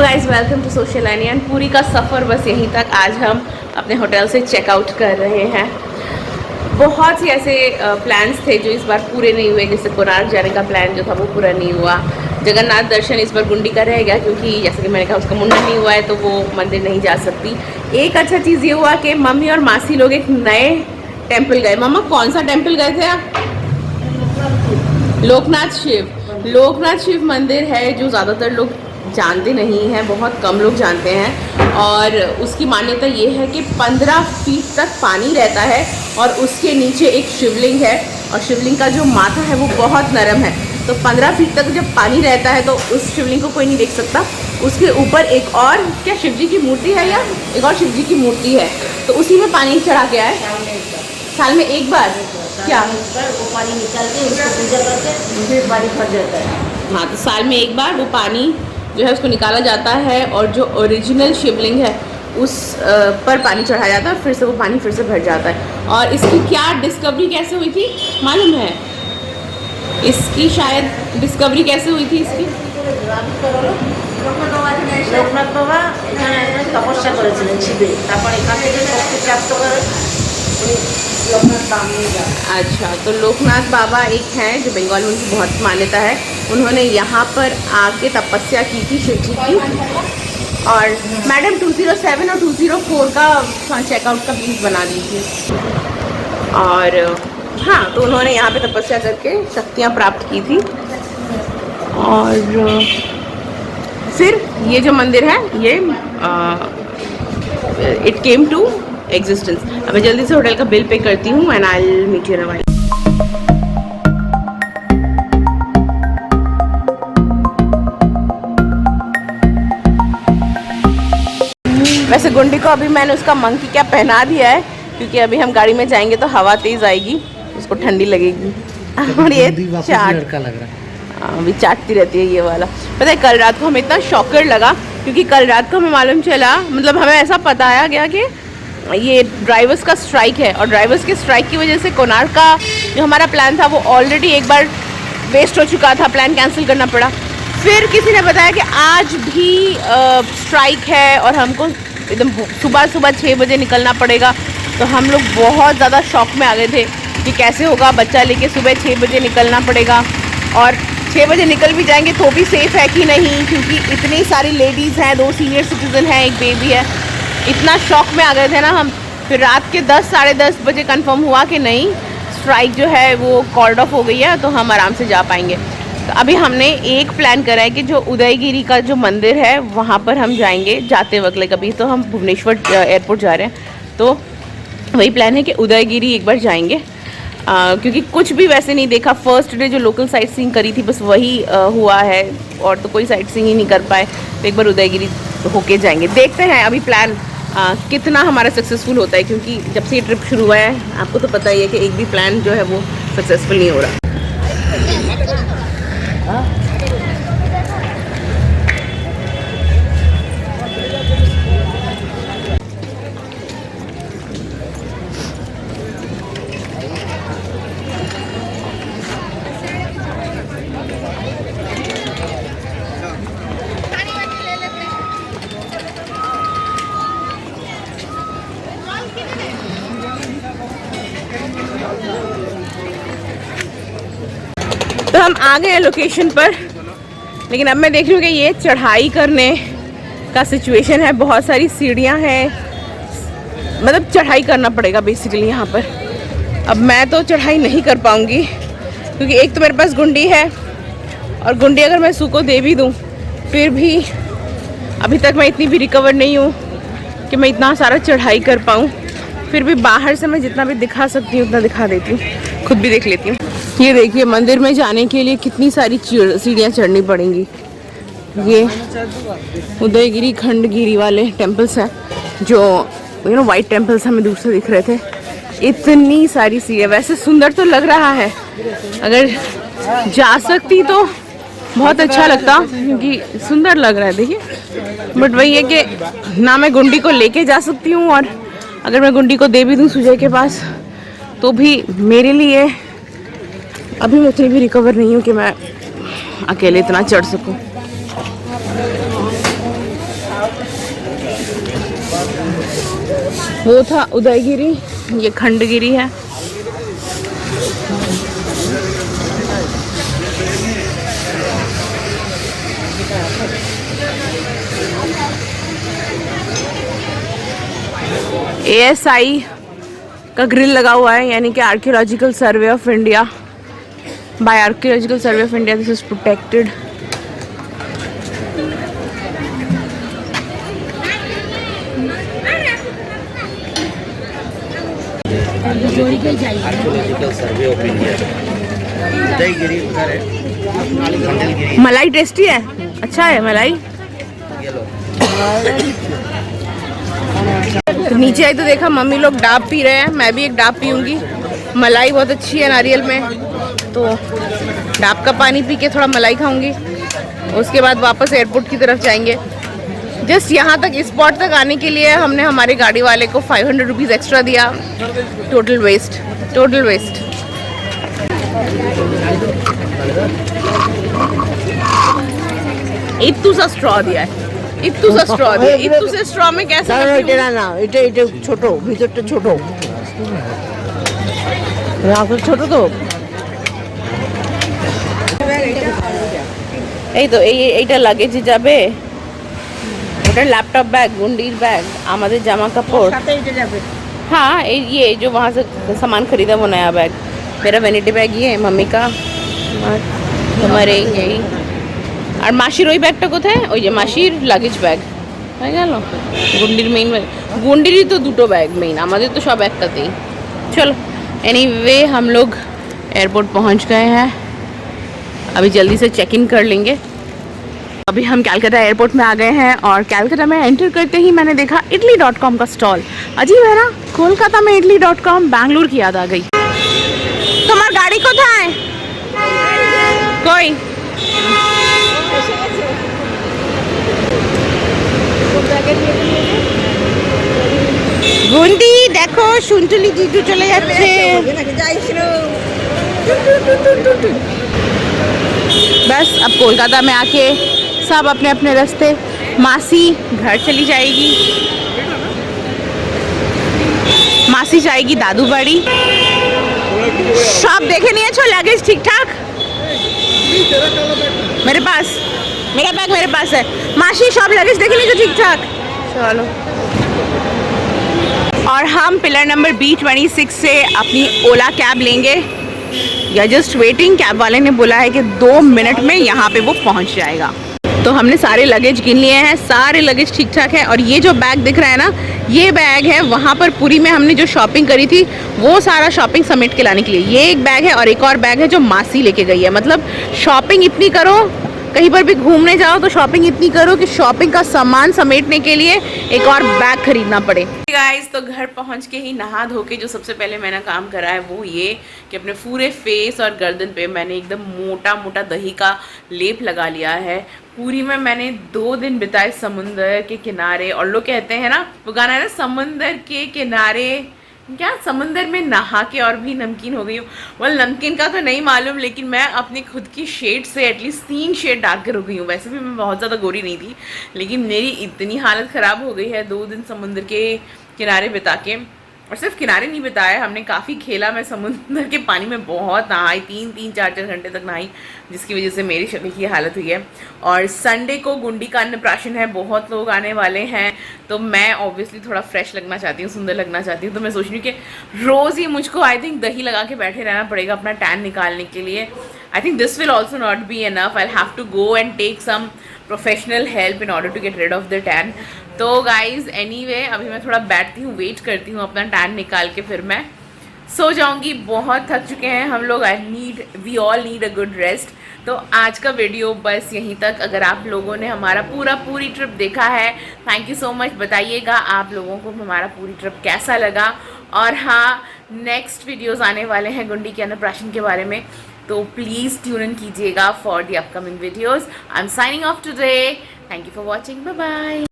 Guys welcome to social and Puri का सफ़र बस यहीं तक। आज हम अपने होटल से चेकआउट कर रहे हैं। बहुत से ऐसे प्लान्स थे जो इस बार पूरे नहीं हुए, जैसे कोणार्क जाने का प्लान जो था वो पूरा नहीं हुआ। जगन्नाथ दर्शन इस बार गुंडी का रह गया क्योंकि जैसे कि मैंने कहा उसका मुंडन नहीं हुआ है तो वो मंदिर नहीं जा सकती। एक अच्छा चीज़ ये हुआ कि मम्मी और मासी लोग एक नए टेम्पल गए। मम्मा कौन सा टेम्पल गए थे आप? लोकनाथ शिव मंदिर है जो ज़्यादातर लोग जानते नहीं हैं, बहुत कम लोग जानते हैं। और उसकी मान्यता ये है कि 15 फीट तक पानी रहता है और उसके नीचे एक शिवलिंग है और शिवलिंग का जो माथा है वो बहुत नरम है। तो 15 फीट तक जब पानी रहता है तो उस शिवलिंग को कोई नहीं देख सकता। उसके ऊपर एक और क्या शिव जी की मूर्ति है या एक और शिव जी की मूर्ति है, तो उसी में पानी चढ़ा गया है। साल में एक बार क्या वो पानी निकाल के उसको पूजा करके फिर पानी भर जाता है। हाँ, तो साल में एक बार वो पानी जो है उसको निकाला जाता है और जो ओरिजिनल शिवलिंग है उस पर पानी चढ़ाया जाता है, फिर से वो पानी फिर से भर जाता है। और इसकी क्या डिस्कवरी कैसे हुई थी मालूम है? इसकी शायद डिस्कवरी कैसे हुई थी इसकी? লোকনাথ বাবা এখানে তপস্যা করেছিলেন শিবে, তারপর এখান থেকে শক্তি প্রাপ্ত করে উনি লোকনাথ धाम में गए। अच्छा, तो लोकनाथ बाबा एक हैं जो बंगाल में उनकी बहुत मान्यता है। उन्होंने यहाँ पर आके तपस्या की थी शिव जी की। और मैडम 207 और 204 का चेकआउट का प्लीज़ बना दीजिए। और हाँ, तो उन्होंने यहाँ पे तपस्या करके शक्तियाँ प्राप्त की थी। और फिर ये जो मंदिर है ये इट केम टू एग्जिस्टेंस। अब मैं जल्दी से होटल का बिल पे करती हूँ and I will meet you in a while. वैसे गुंडी को अभी मैंने उसका मंकी कैप पहना दिया है क्योंकि अभी हम गाड़ी में जाएंगे तो हवा तेज़ आएगी, उसको ठंडी लगेगी। और ये चाट लग रहा है, अभी चाटती रहती है ये वाला। पता है कल रात को हमें इतना शॉकर लगा क्योंकि कल रात को हमें मालूम चला, मतलब हमें ऐसा बताया गया कि ये ड्राइवर्स का स्ट्राइक है और ड्राइवर्स के स्ट्राइक की वजह से कोणार्क का जो हमारा प्लान था वो ऑलरेडी एक बार वेस्ट हो चुका था, प्लान कैंसिल करना पड़ा। फिर किसी ने बताया कि आज भी स्ट्राइक है और हमको एकदम सुबह 6 बजे निकलना पड़ेगा। तो हम लोग बहुत ज़्यादा शॉक में आ गए थे कि कैसे होगा, बच्चा लेके सुबह 6 बजे निकलना पड़ेगा और 6 बजे निकल भी जाएंगे तो भी सेफ़ है कि नहीं, क्योंकि इतनी सारी लेडीज़ हैं, 2 सीनियर सिटीज़न हैं, एक बेबी है। इतना शॉक में आ गए थे ना हम। फिर रात के 10 साढ़े 10 बजे कंफर्म हुआ कि नहीं, स्ट्राइक जो है वो कॉल्ड ऑफ हो गई है तो हम आराम से जा पाएंगे। तो अभी हमने एक प्लान करा है कि जो उदयगिरी का जो मंदिर है वहाँ पर हम जाएंगे जाते वक्त। लाइक अभी तो हम भुवनेश्वर एयरपोर्ट जा रहे हैं तो वही प्लान है कि उदयगिरी एक बार जाएंगे। क्योंकि कुछ भी वैसे नहीं देखा। फर्स्ट डे जो लोकल साइट सीइंग करी थी बस वही हुआ है और तो कोई साइट सीइंग ही नहीं कर पाए, तो एक बार उदयगिरी होके जाएंगे। देखते हैं अभी प्लान कितना हमारा सक्सेसफुल होता है, क्योंकि जब से ये ट्रिप शुरू हुआ है आपको तो पता ही है कि एक भी प्लान जो है वो सक्सेसफुल नहीं हो रहा। तो हम आ गए हैं लोकेशन पर, लेकिन अब मैं देख रही हूँ कि ये चढ़ाई करने का सिचुएशन है। बहुत सारी सीढ़ियाँ हैं, मतलब चढ़ाई करना पड़ेगा बेसिकली यहाँ पर। अब मैं तो चढ़ाई नहीं कर पाऊँगी क्योंकि एक तो मेरे पास गुंडी है और गुंडी अगर मैं सू को दे भी दूँ फिर भी अभी तक मैं इतनी भी रिकवर नहीं हूँ कि मैं इतना सारा चढ़ाई कर पाऊँ। फिर भी बाहर से मैं जितना भी दिखा सकती हूँ उतना दिखा देती हूँ, खुद भी देख लेती हूँ। ये देखिए मंदिर में जाने के लिए कितनी सारी सीढ़ियाँ चढ़नी पड़ेंगी। ये उदयगिरी खंडगिरी वाले टेम्पल्स हैं जो वाइट टेम्पल्स हमें दूर से दिख रहे थे। इतनी सारी सीढ़ियाँ, वैसे सुंदर तो लग रहा है, अगर जा सकती तो बहुत अच्छा लगता क्योंकि सुंदर लग रहा है। देखिए बट वही है कि ना मैं गुंडी को लेके जा सकती हूँ और अगर मैं गुंडी को दे भी दूँ सुजय के पास तो भी मेरे लिए अभी मैं उतनी भी रिकवर नहीं हूँ कि मैं अकेले इतना चढ़ सकूँ। वो था उदयगिरी, ये खंडगिरी है। ASI का ग्रिल लगा हुआ है, यानी कि archaeological survey of India. By archaeological survey of India this is protected. Archaeological survey of India, Udayagiri उधर है, खंडगिरी। मलाई टेस्टी है, अच्छा है मलाई। ये लो। तो नीचे आई तो देखा मम्मी लोग डाब पी रहे हैं, मैं भी एक डाब पीऊंगी। मलाई बहुत अच्छी है नारियल में, तो डाब का पानी पी के थोड़ा मलाई खाऊंगी। उसके बाद वापस एयरपोर्ट की तरफ जाएंगे। जस्ट यहाँ तक स्पॉट तक आने के लिए हमने हमारे गाड़ी वाले को 500 रुपीज़ एक्स्ट्रा दिया। Total waste, total waste. इत्तू सा स्ट्रॉ दिया है, इत्तू सा स्ट्रॉ दिया। इत्तू से स्ट्रॉ में कैसे না এটা এটা ছোট, ভিতরটা ছোট, ছোট তো। এই তো এইটা লাগেজে যাবে, ওটা ল্যাপটপ बैग, गुंडीर बैग, আমাদের জামা কাপড়। हाँ ये जो वहाँ से सामान खरीदा वो नया बैग। मेरा वैनिटी बैग ये है, मम्मी का, तुम्हारे यही। আর মাসির ওই ব্যাগটা কোথায়? ওই যে মাসির লাগেজ ব্যাগ হয়ে গেল। গুন্ডির মেইন ব্যাগ, গুন্ডিরই তো দুটো ব্যাগ মেইন, আমাদের তো सब একটাতেই। चलो एनीवे हम लोग एयरपोर्ट पहुंच गए हैं, अभी जल्दी से चेक इन कर लेंगे। अभी हम कैलकाटा एयरपोर्ट में आ गए हैं और कैलकाटा में एंटर करते ही मैंने देखा Italy.com का स्टॉल। अजीब है ना, कोलकाता में Italy.com, बैंगलोर की याद आ गई। तुम्हार गाड़ी कोথায়? कोई गुंडी देखो, सुनटुली जीजू चले যাচ্ছে। बस अब कोलकाता में आके सब अपने अपने रास्ते। मासी घर चली जाएगी, मासी जाएगी दादू बाड़ी। सब देखे नहीं है लगेज ठीक ठाक? मेरे पास, मेरा बैग मेरे पास है। मासी सब लगेज देखे नहीं ठीक ठाक? चलो। और हम पिलर नंबर B26 से अपनी ओला कैब लेंगे। या जस्ट वेटिंग, कैब वाले ने बोला है कि 2 मिनट में यहाँ पे वो पहुँच जाएगा। तो हमने सारे लगेज गिन लिए हैं, सारे लगेज ठीक ठाक है। और ये जो बैग दिख रहा है ना, ये बैग है वहाँ पर पुरी में हमने जो शॉपिंग करी थी वो सारा शॉपिंग समेट के लाने के लिए। ये एक बैग है और एक और बैग है जो मासी लेके गई है। मतलब शॉपिंग इतनी करो, कहीं पर भी घूमने जाओ तो शॉपिंग इतनी करो कि शॉपिंग का सामान समेटने के लिए एक और बैग खरीदना पड़े। गाइस तो घर पहुंच के ही नहा धो के जो सबसे पहले मैंने काम करा है वो ये कि अपने पूरे फेस और गर्दन पे मैंने एकदम मोटा मोटा दही का लेप लगा लिया है। पूरी में मैंने 2 दिन बिताए समुंदर के किनारे। और लोग कहते हैं ना, वो गाना है ना, समुंदर के किनारे, क्या समंदर में नहा के और भी नमकीन हो गई हूँ। well, नमकीन का तो नहीं मालूम, लेकिन मैं अपनी खुद की शेड से एटलीस्ट 3 शेड डार्क कर हो गई हूँ। वैसे भी मैं बहुत ज़्यादा गोरी नहीं थी, लेकिन मेरी इतनी हालत ख़राब हो गई है 2 दिन समुद्र के किनारे बिता के। और सिर्फ किनारे नहीं बिताया, हमने काफ़ी खेला। मैं समुद्र के पानी में बहुत नहाई, 3-4 घंटे तक नहाई, जिसकी वजह से मेरी शक्ल की हालत हुई है। और संडे को गुंडी का अन्नप्राशन है, बहुत लोग आने वाले हैं, तो मैं ऑब्वियसली थोड़ा फ्रेश लगना चाहती हूँ, सुंदर लगना चाहती हूँ। तो मैं सोच रही हूँ कि रोज़ ही मुझको आई थिंक दही लगा के बैठे रहना पड़ेगा अपना टैन निकालने के लिए। I think this will also not be enough, I have to go and take some professional help in order to get rid of the tan. तो गाइज एनीवे अभी मैं थोड़ा बैठती हूँ, वेट करती हूँ अपना टैन निकाल के, फिर मैं सो जाऊँगी। बहुत थक चुके हैं हम लोग, we all need a good rest. तो आज का वीडियो बस यहीं तक। अगर आप लोगों ने हमारा पूरी ट्रिप देखा है, थैंक यू सो मच। बताइएगा आप लोगों को हमारा पूरी ट्रिप कैसा लगा। और हाँ, नेक्स्ट वीडियोस आने वाले हैं गुंडी के अन्नप्राशन के बारे में, तो प्लीज़ ट्यून इन कीजिएगा for the upcoming videos. I am signing off today, thank you for watching, bye bye.